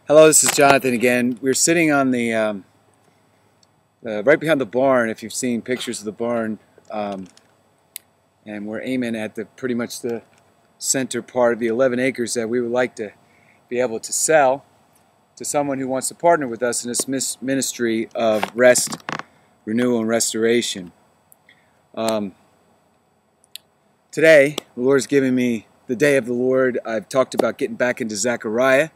Hello, this is Jonathan again. We're sitting on the right behind the barn. If you've seen pictures of the barn, and we're aiming at pretty much the center part of the 11 acres that we would like to be able to sell to someone who wants to partner with us in this ministry of rest, renewal, and restoration. Today, the Lord's given me the day of the Lord. I've talked about getting back into Zechariah.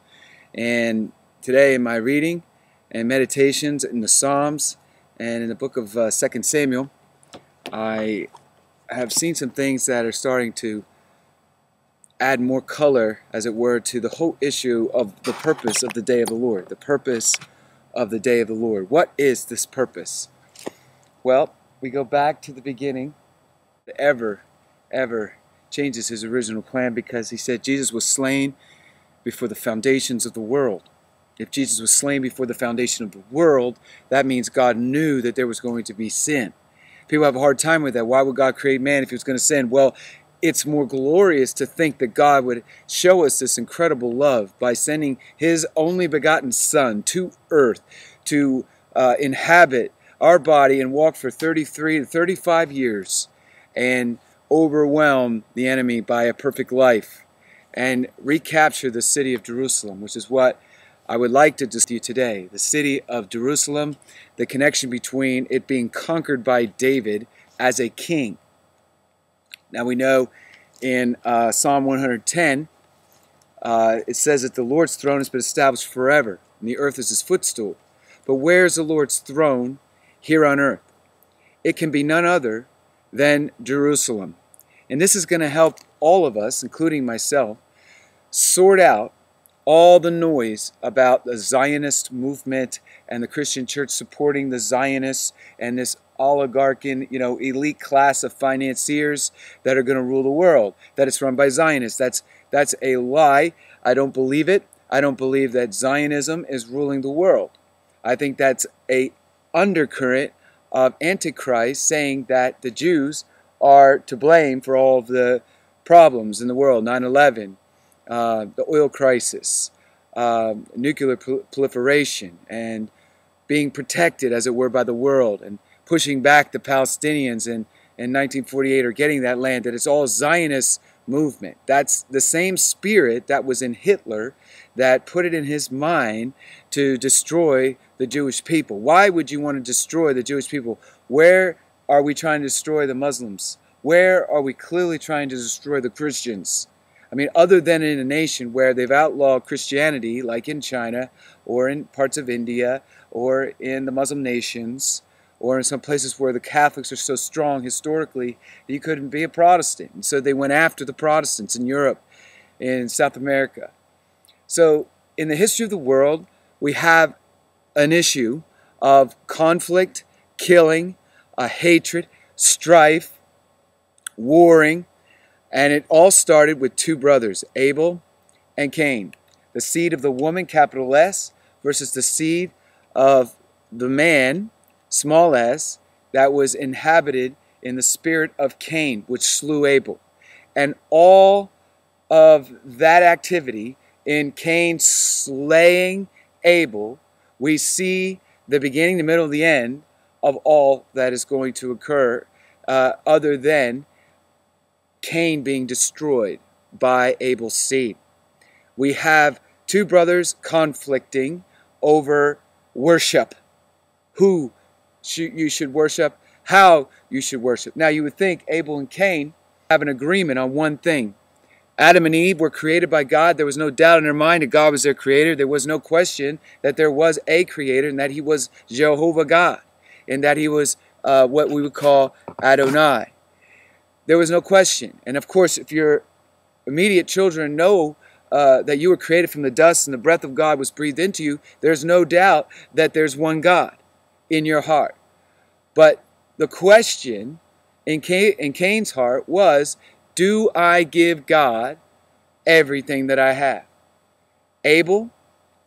And today in my reading and meditations in the Psalms and in the book of 2 Samuel, I have seen some things that are starting to add more color, as it were, to the whole issue of the purpose of the day of the Lord. The purpose of the day of the Lord. What is this purpose? Well, we go back to the beginning. Ever changes his original plan, because he said Jesus was slain before the foundations of the world. If Jesus was slain before the foundation of the world, that means God knew that there was going to be sin. People have a hard time with that. Why would God create man if he was going to sin? Well, it's more glorious to think that God would show us this incredible love by sending his only begotten Son to earth to inhabit our body and walk for 33 to 35 years and overwhelm the enemy by a perfect life and recapture the city of Jerusalem, which is what I would like to discuss to you today. The city of Jerusalem, the connection between it being conquered by David as a king. Now we know in Psalm 110, it says that the Lord's throne has been established forever, and the earth is his footstool. But where is the Lord's throne here on earth? It can be none other than Jerusalem. And this is going to help all of us, including myself, sort out all the noise about the Zionist movement and the Christian church supporting the Zionists and this oligarchan, elite class of financiers that are going to rule the world, that it's run by Zionists. That's a lie. I don't believe it. I don't believe that Zionism is ruling the world. I think that's a undercurrent of Antichrist saying that the Jews are to blame for all of the problems in the world, 9/11, the oil crisis, nuclear proliferation, and being protected, as it were, by the world, and pushing back the Palestinians in 1948 or getting that land, that it's all Zionist movement. That's the same spirit that was in Hitler that put it in his mind to destroy the Jewish people. Why would you want to destroy the Jewish people? Where are we trying to destroy the Muslims? Where are we clearly trying to destroy the Christians? I mean, other than in a nation where they've outlawed Christianity, like in China, or in parts of India, or in the Muslim nations, or in some places where the Catholics are so strong historically that you couldn't be a Protestant. And so they went after the Protestants in Europe, in South America. So in the history of the world, we have an issue of conflict, killing, hatred, strife, warring, and it all started with two brothers, Abel and Cain. The seed of the woman, capital S, versus the seed of the man, small s, that was inhabited in the spirit of Cain, which slew Abel. And all of that activity in Cain slaying Abel, we see the beginning, the middle, the end of all that is going to occur, other than Cain being destroyed by Abel's seed. We have two brothers conflicting over worship. Who you should worship, how you should worship. Now you would think Abel and Cain have an agreement on one thing. Adam and Eve were created by God. There was no doubt in their mind that God was their creator. There was no question that there was a creator and that he was Jehovah God, and that he was what we would call Adonai. There was no question. And of course, if your immediate children know that you were created from the dust and the breath of God was breathed into you, there's no doubt that there's one God in your heart. But the question in Cain's heart was, do I give God everything that I have? Abel,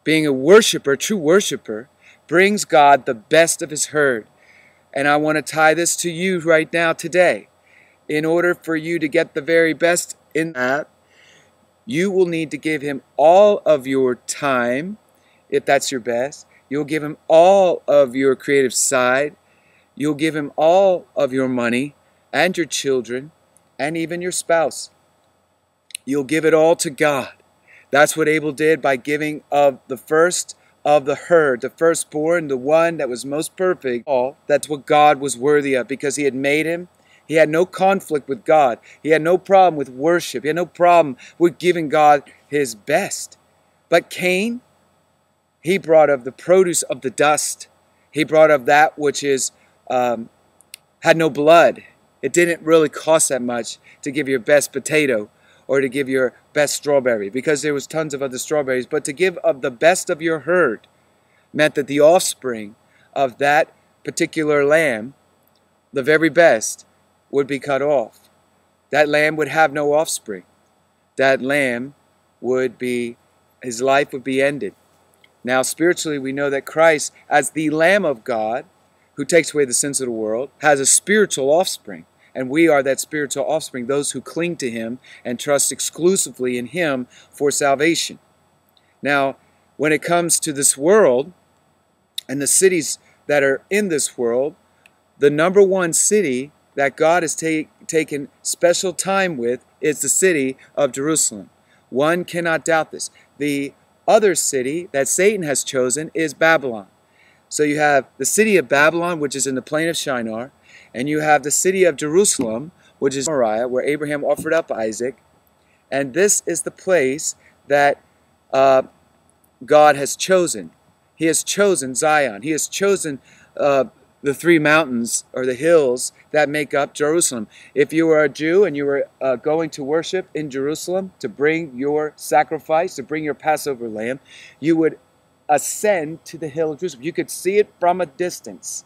being a worshiper, true worshiper, brings God the best of his herd. And I want to tie this to you right now today. In order for you to get the very best in that, you will need to give him all of your time if that's your best. You'll give him all of your creative side. You'll give him all of your money and your children and even your spouse. You'll give it all to God. That's what Abel did by giving of the first of the herd, the firstborn, the one that was most perfect. All that's what God was worthy of, because he had made him. He had no conflict with God. He had no problem with worship. He had no problem with giving God his best. But Cain, he brought of the produce of the dust. He brought of that which is had no blood. It didn't really cost that much to give your best potato or to give your best strawberry, because there was tons of other strawberries. But to give of the best of your herd meant that the offspring of that particular lamb, the very best, would be cut off. That lamb would have no offspring. That lamb would be, his life would be ended. Now spiritually we know that Christ, as the Lamb of God, who takes away the sins of the world, has a spiritual offspring. And we are that spiritual offspring, those who cling to him and trust exclusively in him for salvation. Now, when it comes to this world and the cities that are in this world, the number one city that God has taken special time with is the city of Jerusalem. One cannot doubt this. The other city that Satan has chosen is Babylon. So you have the city of Babylon, which is in the plain of Shinar, and you have the city of Jerusalem, which is Moriah, where Abraham offered up Isaac. And this is the place that God has chosen. He has chosen Zion. He has chosen the three mountains or the hills that make up Jerusalem. If you were a Jew and you were going to worship in Jerusalem to bring your sacrifice, to bring your Passover lamb, you would ascend to the hill of Jerusalem. You could see it from a distance,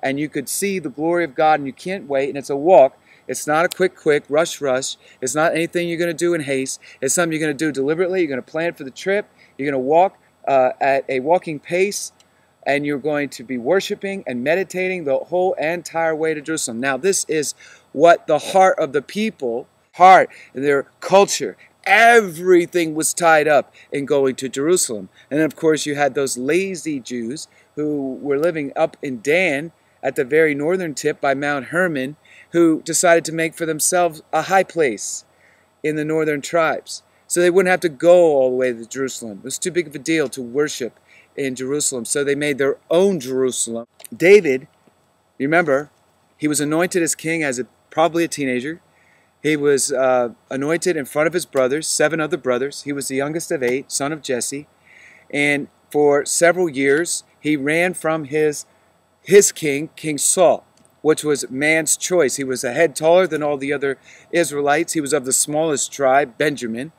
and you could see the glory of God, and you can't wait. And it's a walk. It's not a quick, rush. It's not anything you're going to do in haste. It's something you're going to do deliberately. You're going to plan for the trip. You're going to walk at a walking pace, and you're going to be worshiping and meditating the whole entire way to Jerusalem. Now, this is what the heart of the people, their culture, everything was tied up in going to Jerusalem. And then, of course, you had those lazy Jews who were living up in Dan at the very northern tip by Mount Hermon, who decided to make for themselves a high place in the northern tribes. So they wouldn't have to go all the way to Jerusalem. It was too big of a deal to worship in Jerusalem. So they made their own Jerusalem. David, remember, he was anointed as king as probably a teenager. He was anointed in front of his brothers, 7 other brothers. He was the youngest of 8, son of Jesse. And for several years, he ran from his king, King Saul, which was man's choice. He was a head taller than all the other Israelites. He was of the smallest tribe, Benjamin.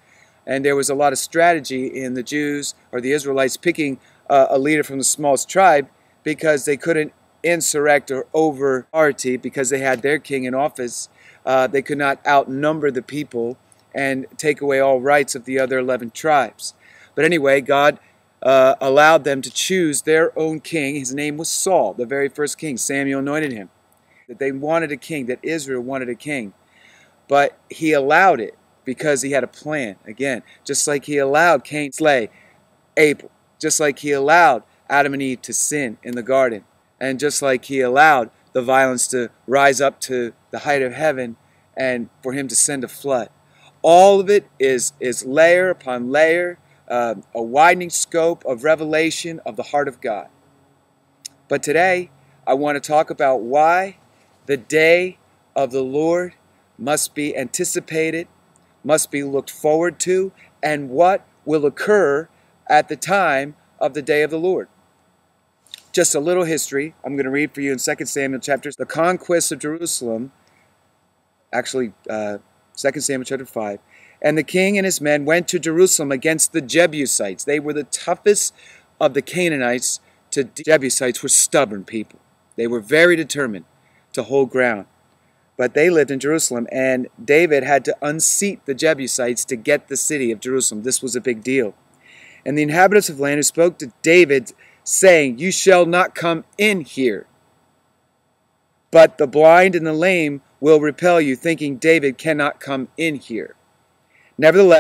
And there was a lot of strategy in the Jews or the Israelites picking a leader from the smallest tribe, because they couldn't insurrect or over authority, because they had their king in office. They could not outnumber the people and take away all rights of the other 11 tribes. But anyway, God allowed them to choose their own king. His name was Saul, the very first king. Samuel anointed him. That they wanted a king, that Israel wanted a king. But he allowed it because he had a plan. Again, just like he allowed Cain to slay Abel. Just like he allowed Adam and Eve to sin in the garden. And just like he allowed the violence to rise up to the height of heaven and for him to send a flood. All of it is layer upon layer, a widening scope of revelation of the heart of God. But today, I want to talk about why the day of the Lord must be anticipated, must be looked forward to, and what will occur at the time of the day of the Lord. Just a little history. I'm going to read for you in 2 Samuel chapter. The conquest of Jerusalem, actually 2 Samuel chapter 5. And the king and his men went to Jerusalem against the Jebusites. They were the toughest of the Canaanites. Jebusites were stubborn people. They were very determined to hold ground. But they lived in Jerusalem, and David had to unseat the Jebusites to get the city of Jerusalem. This was a big deal. And the inhabitants of the land who spoke to David, saying, "You shall not come in here. But the blind and the lame will repel you," thinking David cannot come in here. Nevertheless,